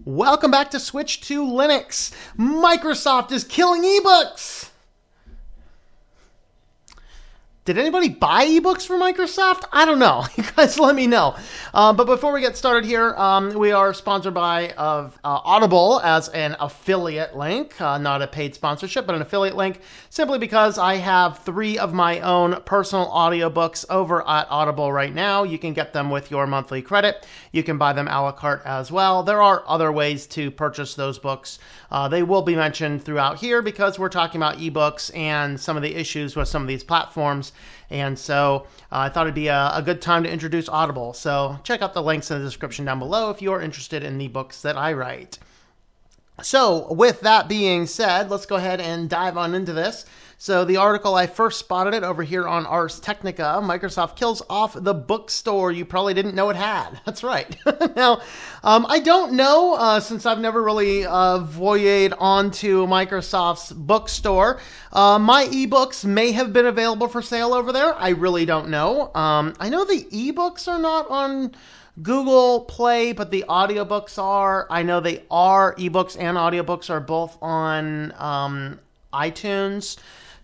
Welcome back to Switch to Linux. Microsoft is killing eBooks. Did anybody buy eBooks from Microsoft? I don't know. You guys let me know. But before we get started here, we are sponsored by Audible as an affiliate link, not a paid sponsorship, but an affiliate link, simply because I have 3 of my own personal audiobooks over at Audible right now. You can get them with your monthly credit. You can buy them a la carte as well. There are other ways to purchase those books. They will be mentioned throughout here because we're talking about eBooks and some of the issues with some of these platforms. And so I thought it'd be a good time to introduce Audible. So check out the links in the description down below if you're interested in the books that I write. So with that being said, let's go ahead and dive on into this. So the article, I first spotted it over here on Ars Technica. Microsoft kills off the bookstore you probably didn't know it had. That's right. Now, I don't know, since I've never really voyaged onto Microsoft's bookstore. My eBooks may have been available for sale over there. I really don't know. I know the eBooks are not on Google Play, but the audiobooks are. I know they are. eBooks and audiobooks are both on iTunes.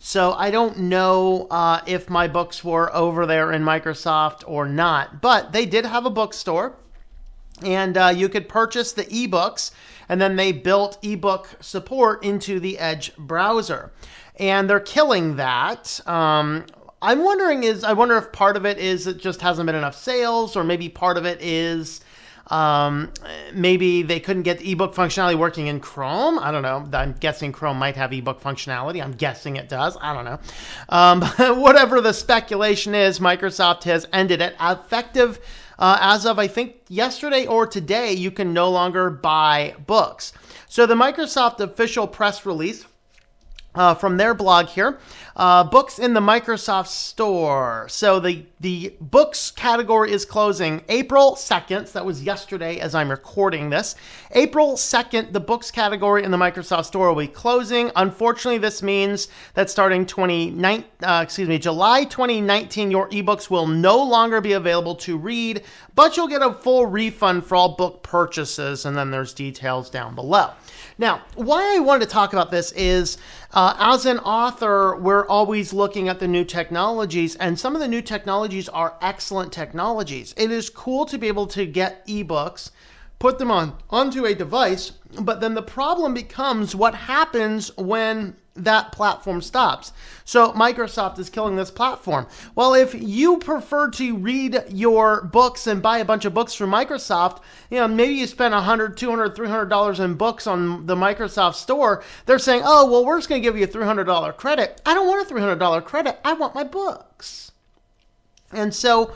So I don't know if my books were over there in Microsoft or not, but they did have a bookstore, and you could purchase the ebooks, and then they built ebook support into the Edge browser, and they're killing that. I wonder if part of it is it just hasn't been enough sales, or maybe part of it is maybe they couldn't get the ebook functionality working in Chrome. I don't know. I'm guessing Chrome might have ebook functionality. I'm guessing it does. I don't know. Whatever the speculation is, Microsoft has ended it. Effective as of, I think, yesterday or today, you can no longer buy books. So the Microsoft official press release from their blog here, books in the Microsoft Store. So the books category is closing April 2nd. So that was yesterday as I'm recording this. April 2nd, the books category in the Microsoft Store will be closing. Unfortunately, this means that starting July 2019, your ebooks will no longer be available to read, but you'll get a full refund for all book purchases, and then there's details down below. Now, why I wanted to talk about this is, as an author, we're always looking at the new technologies, and some of the new technologies are excellent technologies. It is cool to be able to get ebooks, put them onto a device, but then the problem becomes what happens when that platform stops. So Microsoft is killing this platform. Well, if you prefer to read your books and buy a bunch of books from Microsoft, maybe you spend $100, $200, $300 in books on the Microsoft Store. They're saying, oh, well, we're just going to give you a $300 credit. I don't want a $300 credit. I want my books. And so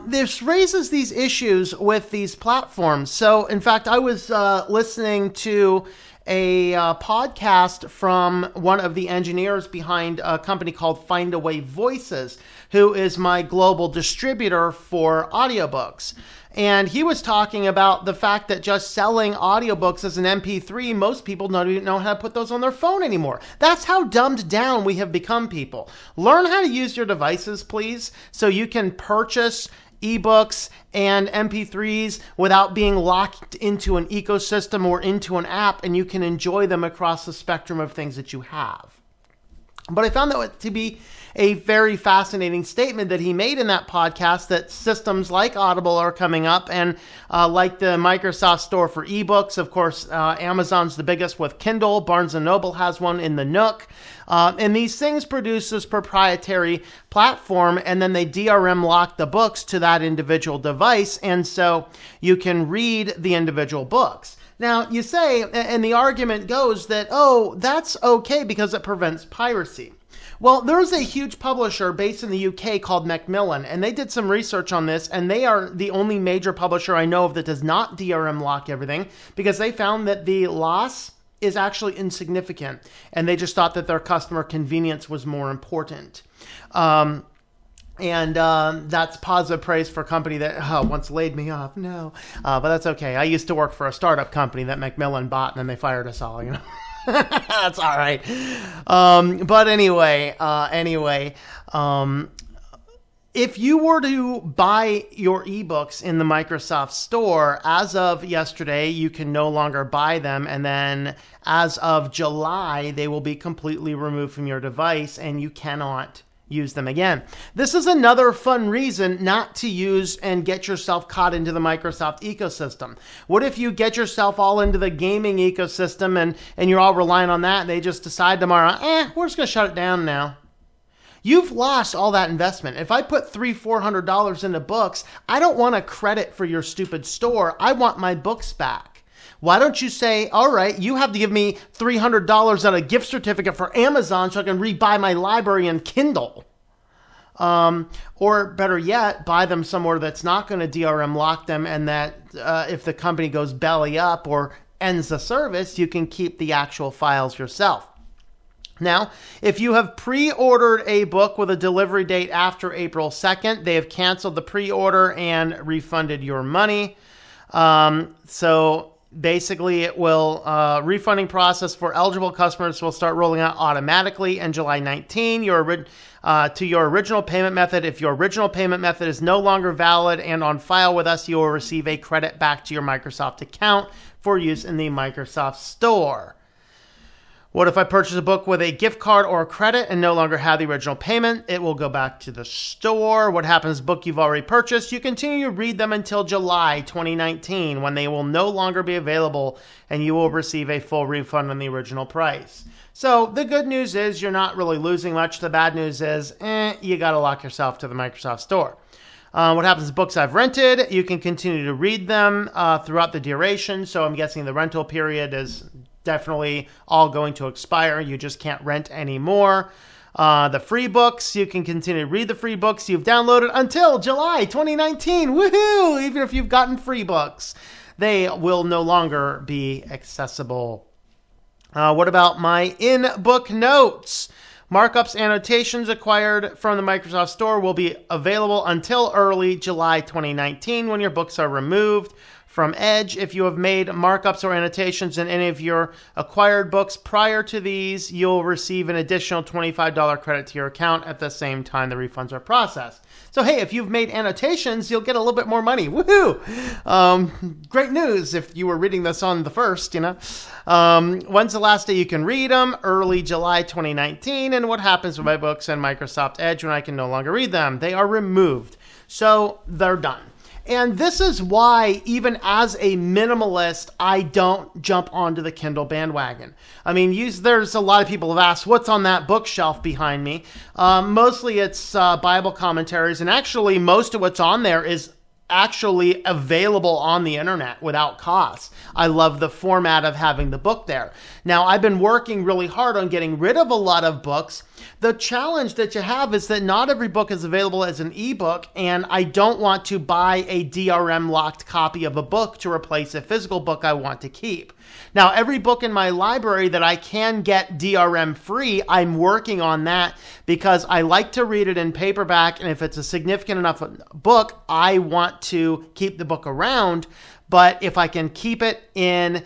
this raises these issues with these platforms. So, in fact, I was listening to a podcast from one of the engineers behind a company called Findaway Voices, who is my global distributor for audiobooks. And he was talking about the fact that just selling audiobooks as an MP3, most people don't even know how to put those on their phone anymore. That's how dumbed down we have become, people. Learn how to use your devices, please, so you can purchase ebooks and MP3s without being locked into an ecosystem or into an app, and you can enjoy them across the spectrum of things that you have. But I found that to be a very fascinating statement that he made in that podcast, that systems like Audible are coming up, and like the Microsoft Store for ebooks. Of course, Amazon's the biggest with Kindle. Barnes & Noble has one in the Nook. And these things produce this proprietary platform, and then they DRM lock the books to that individual device, and so you can read the individual books. Now, you say, and the argument goes that, oh, that's okay because it prevents piracy. Well, there's a huge publisher based in the UK called Macmillan, and they did some research on this, and they are the only major publisher I know of that does not DRM lock everything, because they found that the loss is actually insignificant, and they just thought that their customer convenience was more important. And that's positive praise for a company that once laid me off. No, but that's okay. I used to work for a startup company that Macmillan bought, and then they fired us all, That's all right. But anyway, if you were to buy your ebooks in the Microsoft Store, as of yesterday, you can no longer buy them. And then as of July, they will be completely removed from your device and you cannot use them again. This is another fun reason not to use and get yourself caught into the Microsoft ecosystem. What if you get yourself all into the gaming ecosystem and you're all relying on that and they just decide tomorrow, we're just going to shut it down now? You've lost all that investment. If I put $300-400 into books, I don't want a credit for your stupid store. I want my books back. Why don't you say, all right, you have to give me $300 on a gift certificate for Amazon so I can rebuy my library and Kindle. Or better yet, buy them somewhere that's not going to DRM lock them, and that if the company goes belly up or ends the service, you can keep the actual files yourself. Now, if you have pre-ordered a book with a delivery date after April 2nd, they have canceled the pre-order and refunded your money. So basically, it will refunding process for eligible customers will start rolling out automatically in July 19. To your original payment method. If your original payment method is no longer valid and on file with us, you will receive a credit back to your Microsoft account for use in the Microsoft Store. What if I purchase a book with a gift card or a credit and no longer have the original payment? It will go back to the store. What happens to the book you've already purchased? You continue to read them until July 2019 when they will no longer be available and you will receive a full refund on the original price. So the good news is you're not really losing much. The bad news is you got to lock yourself to the Microsoft Store. What happens to books I've rented? You can continue to read them throughout the duration. So I'm guessing the rental period is definitely all going to expire. You just can't rent anymore. The free books, you can continue to read the free books you've downloaded until July 2019. Woohoo! Even if you've gotten free books, they will no longer be accessible. What about my in-book notes? Markups, annotations acquired from the Microsoft Store will be available until early July 2019 when your books are removed from Edge. If you have made markups or annotations in any of your acquired books prior to these, you'll receive an additional $25 credit to your account at the same time the refunds are processed. So, hey, if you've made annotations, you'll get a little bit more money. Woohoo! Great news if you were reading this on the 1st, When's the last day you can read them? Early July 2019. And what happens with my books and Microsoft Edge when I can no longer read them? They are removed. So, they're done. And this is why, even as a minimalist, I don't jump onto the Kindle bandwagon. I mean, there's a lot of people have asked, what's on that bookshelf behind me? Mostly it's Bible commentaries, and actually most of what's on there is actually available on the internet without cost. I love the format of having the book there. Now, I've been working really hard on getting rid of a lot of books. The challenge that you have is that not every book is available as an ebook, and I don't want to buy a DRM locked copy of a book to replace a physical book I want to keep. Now, every book in my library that I can get DRM free, I'm working on that because I like to read it in paperback, and if it's a significant enough book, I want to keep the book around. But if I can keep it in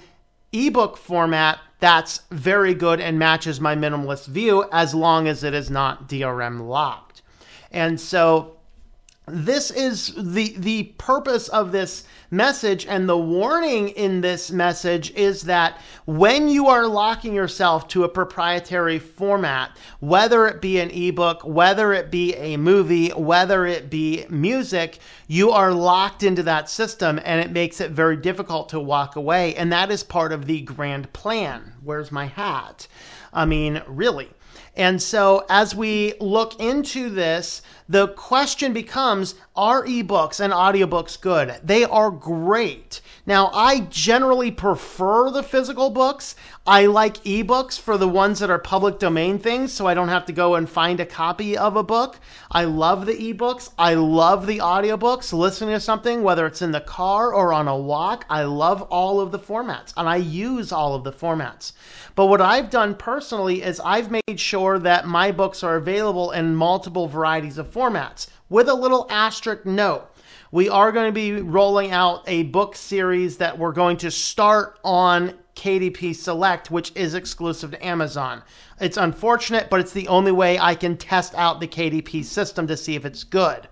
ebook format, that's very good and matches my minimalist view as long as it is not DRM locked. And so this is the purpose of this message, and the warning in this message is that when you are locking yourself to a proprietary format, whether it be an ebook, whether it be a movie, whether it be music, you are locked into that system, and it makes it very difficult to walk away. And that is part of the grand plan. Where's my hat? I mean, really. And so as we look into this, the question becomes, are ebooks and audiobooks good? They are great. Now, I generally prefer the physical books. I like ebooks for the ones that are public domain things, so I don't have to go and find a copy of a book. I love the ebooks. I love the audiobooks. Listening to something, whether it's in the car or on a walk, I love all of the formats, and I use all of the formats. But what I've done personally is I've made sure that my books are available in multiple varieties of formats, with a little asterisk note. We are going to be rolling out a book series that we're going to start on KDP Select, which is exclusive to Amazon. It's unfortunate, but it's the only way I can test out the KDP system to see if it's good.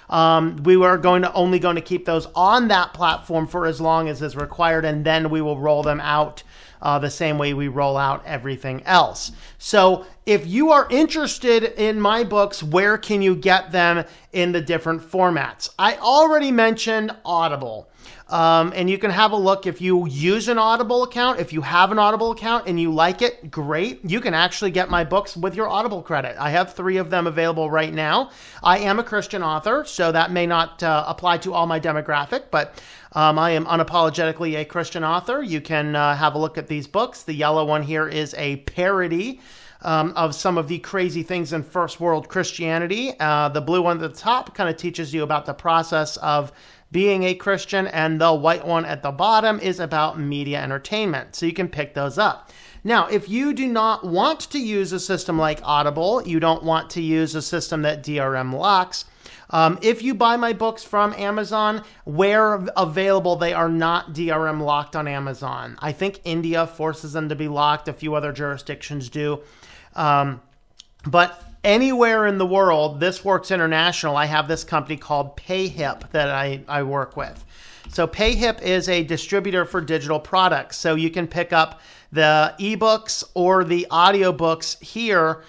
We were only going to keep those on that platform for as long as is required, and then we will roll them out the same way we roll out everything else. So if you are interested in my books, where can you get them in the different formats? I already mentioned Audible. And you can have a look if you use an Audible account. If you have an Audible account and you like it, great. You can actually get my books with your Audible credit. I have 3 of them available right now. I am a Christian author, so that may not apply to all my demographic, but I am unapologetically a Christian author. You can have a look at these books. The yellow one here is a parody of some of the crazy things in first world Christianity. The blue one at the top kind of teaches you about the process of being a Christian, and the white one at the bottom is about media entertainment. So you can pick those up. Now, if you do not want to use a system like Audible, you don't want to use a system that DRM locks, if you buy my books from Amazon, where available, they are not DRM locked on Amazon. I think India forces them to be locked. A few other jurisdictions do. But anywhere in the world, this works international. I have this company called Payhip that I work with. So Payhip is a distributor for digital products. So you can pick up the eBooks or the audiobooks here.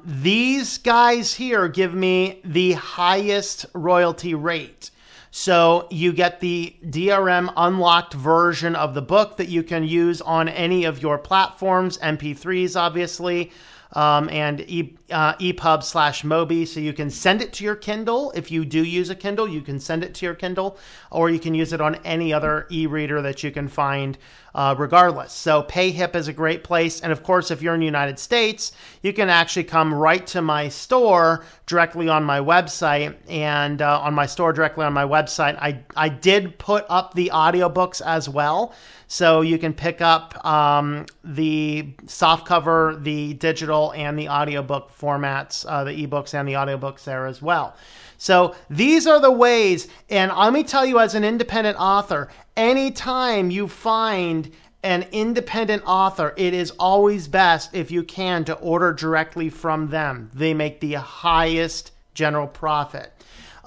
These guys here give me the highest royalty rate. So you get the DRM unlocked version of the book that you can use on any of your platforms, MP3s, obviously, and EPUB/Mobi, so you can send it to your Kindle. If you do use a Kindle, you can send it to your Kindle, or you can use it on any other e-reader that you can find regardless. So Payhip is a great place. And of course, if you're in the United States, you can actually come right to my store directly on my website. And on my store directly on my website, I did put up the audiobooks as well. So you can pick up the softcover, the digital, and the audiobook formats, the ebooks and the audiobooks there as well. So these are the ways, and let me tell you, as an independent author, anytime you find an independent author, it is always best, if you can, to order directly from them. They make the highest general profit.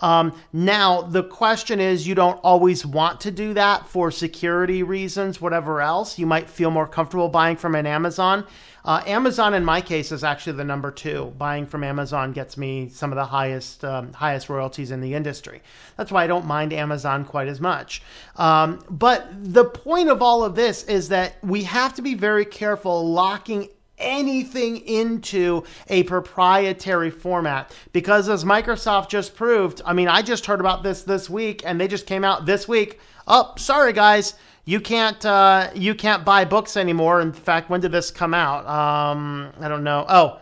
Now, the question is, you don't always want to do that for security reasons, whatever else. You might feel more comfortable buying from an Amazon. Amazon, in my case, is actually the number 2. Buying from Amazon gets me some of the highest royalties in the industry. That's why I don't mind Amazon quite as much. But the point of all of this is that we have to be very careful locking anything into a proprietary format, because as Microsoft just proved, I mean, I just heard about this week, and they just came out this week. Oh, sorry guys, you can't buy books anymore. In fact, when did this come out? I don't know. Oh,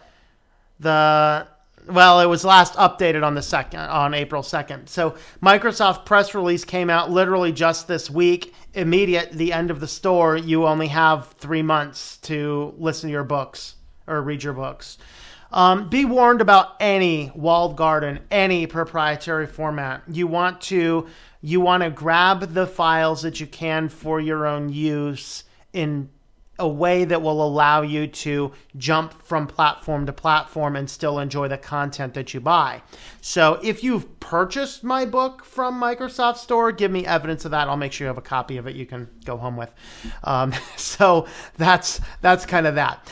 well, it was last updated on April 2nd. So Microsoft press release came out literally just this week. Immediate the end of the store, you only have 3 months to listen to your books or read your books. Be warned about any walled garden, any proprietary format. You want to grab the files that you can for your own use in a way that will allow you to jump from platform to platform and still enjoy the content that you buy. So if you've purchased my book from Microsoft Store, give me evidence of that. I'll make sure you have a copy of it you can go home with. So that's kind of that.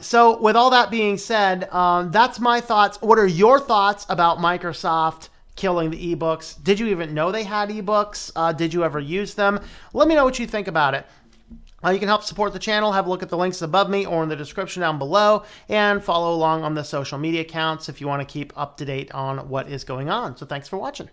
So with all that being said, that's my thoughts. What are your thoughts about Microsoft killing the ebooks? Did you even know they had ebooks? Did you ever use them? Let me know what you think about it. You can help support the channel. Have a look at the links above me or in the description down below, and follow along on the social media accounts if you want to keep up to date on what is going on. So thanks for watching.